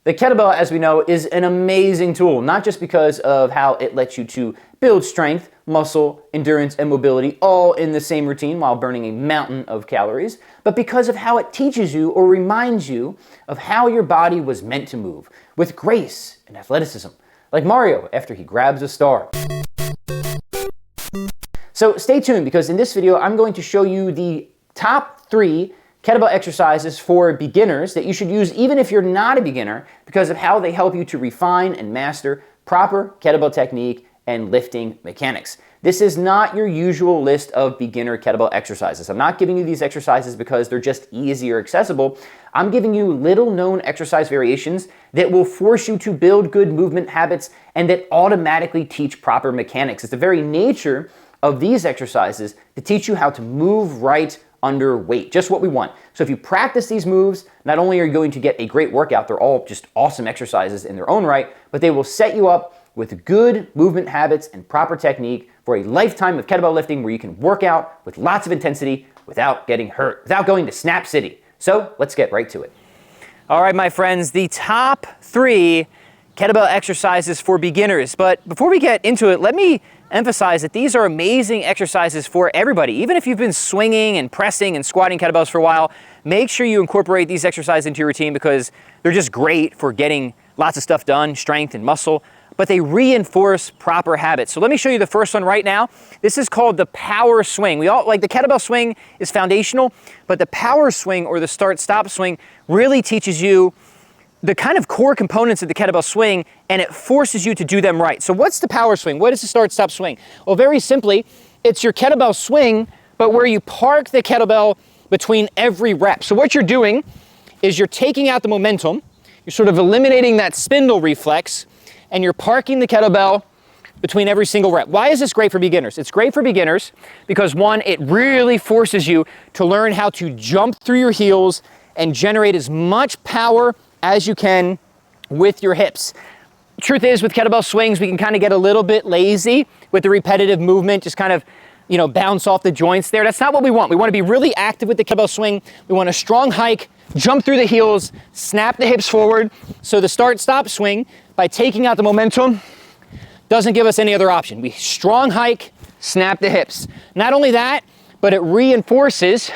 The kettlebell, as we know, is an amazing tool, not just because of how it lets you to build strength, muscle, endurance, and mobility all in the same routine while burning a mountain of calories, but because of how it teaches you or reminds you of how your body was meant to move, with grace and athleticism, like Mario after he grabs a star. So stay tuned, because in this video, I'm going to show you the top 3 kettlebell exercises for beginners that you should use even if you're not a beginner, because of how they help you to refine and master proper kettlebell technique and lifting mechanics. This is not your usual list of beginner kettlebell exercises. I'm not giving you these exercises because they're just easy or accessible. I'm giving you little known exercise variations that will force you to build good movement habits and that automatically teach proper mechanics. It's the very nature of these exercises to teach you how to move right under weight, just what we want. So if you practice these moves, not only are you going to get a great workout, they're all just awesome exercises in their own right, but they will set you up with good movement habits and proper technique for a lifetime of kettlebell lifting where you can work out with lots of intensity without getting hurt, without going to Snap City. So let's get right to it. All right, my friends, the top 3 kettlebell exercises for beginners. But before we get into it, let me emphasize that these are amazing exercises for everybody. Even if you've been swinging and pressing and squatting kettlebells for a while, make sure you incorporate these exercises into your routine because they're just great for getting lots of stuff done, strength and muscle, but they reinforce proper habits. So let me show you the first one right now. This is called the power swing. We all like the kettlebell swing is foundational, but the power swing or the start-stop swing really teaches you the kind of core components of the kettlebell swing, and it forces you to do them right. So what's the power swing? What is the start-stop swing? Well, very simply, it's your kettlebell swing, but where you park the kettlebell between every rep. So what you're doing is you're taking out the momentum, you're sort of eliminating that spindle reflex, and you're parking the kettlebell between every single rep. Why is this great for beginners? It's great for beginners because, one, it really forces you to learn how to jump through your heels and generate as much power as you can with your hips. Truth is, with kettlebell swings, we can kind of get a little bit lazy with the repetitive movement, just kind of, bounce off the joints there. That's not what we want. We want to be really active with the kettlebell swing. We want a strong hike, jump through the heels, snap the hips forward. So the start-stop swing, by taking out the momentum, doesn't give us any other option. We strong hike, snap the hips. Not only that, but it reinforces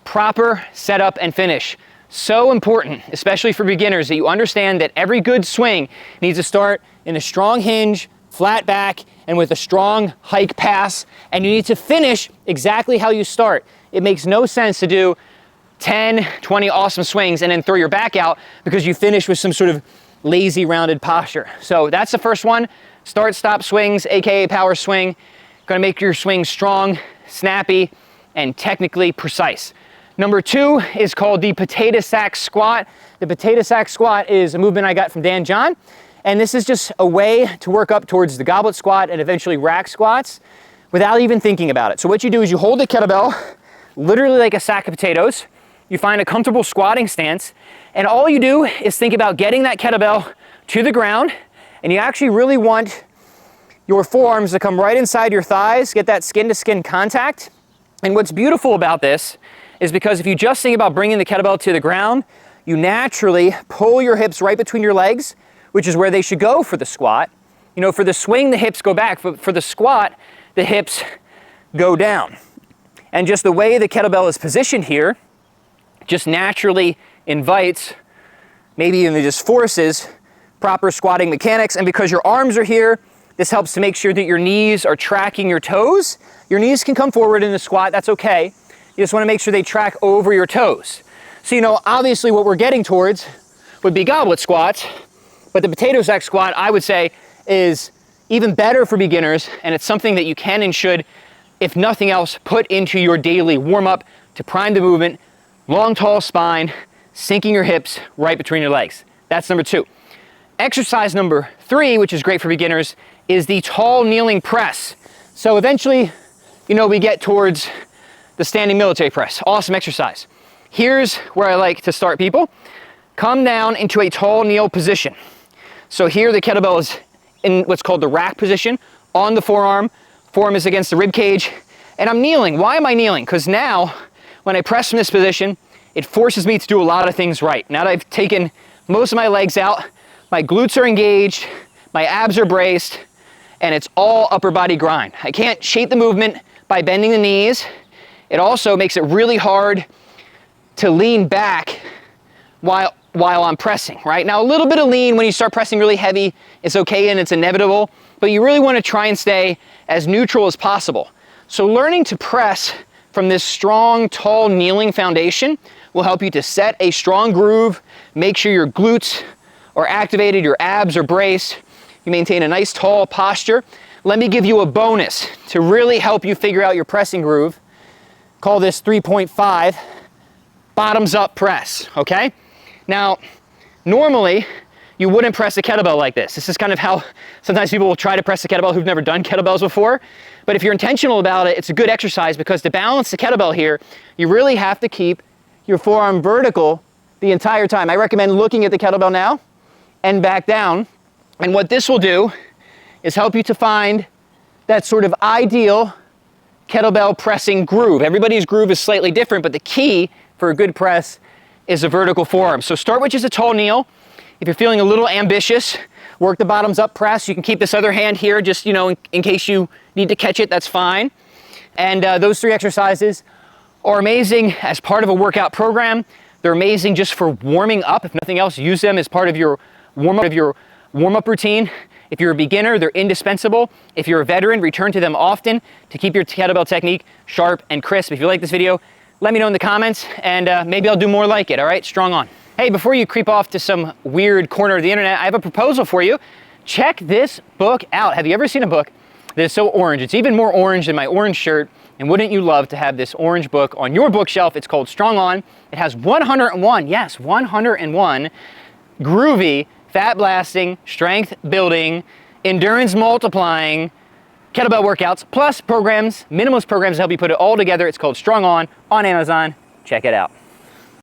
proper setup and finish. So important, especially for beginners, that you understand that every good swing needs to start in a strong hinge, flat back, and with a strong hike pass, and you need to finish exactly how you start. It makes no sense to do 10, 20 awesome swings and then throw your back out because you finish with some sort of lazy rounded posture. So that's the first one, start-stop swings, AKA power swing. Gonna make your swing strong, snappy, and technically precise. Number 2 is called the potato sack squat. The potato sack squat is a movement I got from Dan John, and this is just a way to work up towards the goblet squat and eventually rack squats without even thinking about it. So what you do is you hold the kettlebell literally like a sack of potatoes. You find a comfortable squatting stance, and all you do is think about getting that kettlebell to the ground, and you actually really want your forearms to come right inside your thighs, get that skin-to-skin contact. And what's beautiful about this is because if you just think about bringing the kettlebell to the ground, you naturally pull your hips right between your legs, which is where they should go for the squat. For the swing, the hips go back. For the squat, the hips go down. And just the way the kettlebell is positioned here just naturally invites, maybe even just forces, proper squatting mechanics. And because your arms are here, this helps to make sure that your knees are tracking your toes. Your knees can come forward in the squat, that's okay. You just want to make sure they track over your toes. So, obviously what we're getting towards would be goblet squats, but the potato sack squat, I would say, is even better for beginners, and it's something that you can and should, if nothing else, put into your daily warm-up to prime the movement, long, tall spine, sinking your hips right between your legs. That's number 2. Exercise number 3, which is great for beginners, is the tall kneeling press. So eventually, we get towards the standing military press. Awesome exercise. Here's where I like to start people. Come down into a tall kneel position. So here the kettlebell is in what's called the rack position on the forearm. Forearm is against the rib cage, and I'm kneeling. Why am I kneeling? Because now, when I press from this position, it forces me to do a lot of things right. Now that I've taken most of my legs out, my glutes are engaged, my abs are braced, and it's all upper body grind. I can't shape the movement by bending the knees. It also makes it really hard to lean back while I'm pressing, right? Now, a little bit of lean when you start pressing really heavy is okay and it's inevitable, but you really want to try and stay as neutral as possible. So learning to press from this strong, tall, kneeling foundation will help you to set a strong groove, make sure your glutes are activated, your abs are braced, you maintain a nice tall posture. Let me give you a bonus to really help you figure out your pressing groove. Call this 3.5 bottoms up press, okay? Now, normally you wouldn't press a kettlebell like this. This is kind of how sometimes people will try to press a kettlebell who've never done kettlebells before. But if you're intentional about it, it's a good exercise because to balance the kettlebell here, you really have to keep your forearm vertical the entire time. I recommend looking at the kettlebell now and back down. And what this will do is help you to find that sort of ideal kettlebell pressing groove. Everybody's groove is slightly different, but the key for a good press is a vertical forearm. So start with just a tall kneel. If you're feeling a little ambitious, work the bottoms up press. You can keep this other hand here just, you know, in case you need to catch it, that's fine. And those 3 exercises are amazing as part of a workout program. They're amazing just for warming up. If nothing else, use them as part of your warm-up routine. If you're a beginner, they're indispensable. If you're a veteran, return to them often to keep your kettlebell technique sharp and crisp. If you like this video, let me know in the comments, and maybe I'll do more like it, all right? Strong on. Hey, before you creep off to some weird corner of the internet, I have a proposal for you. Check this book out. Have you ever seen a book that is so orange? It's even more orange than my orange shirt, and wouldn't you love to have this orange book on your bookshelf? It's called Strong On. It has 101, yes, 101 groovy, fat blasting, strength building, endurance multiplying kettlebell workouts, plus programs, minimalist programs to help you put it all together. It's called Strong On Amazon. Check it out.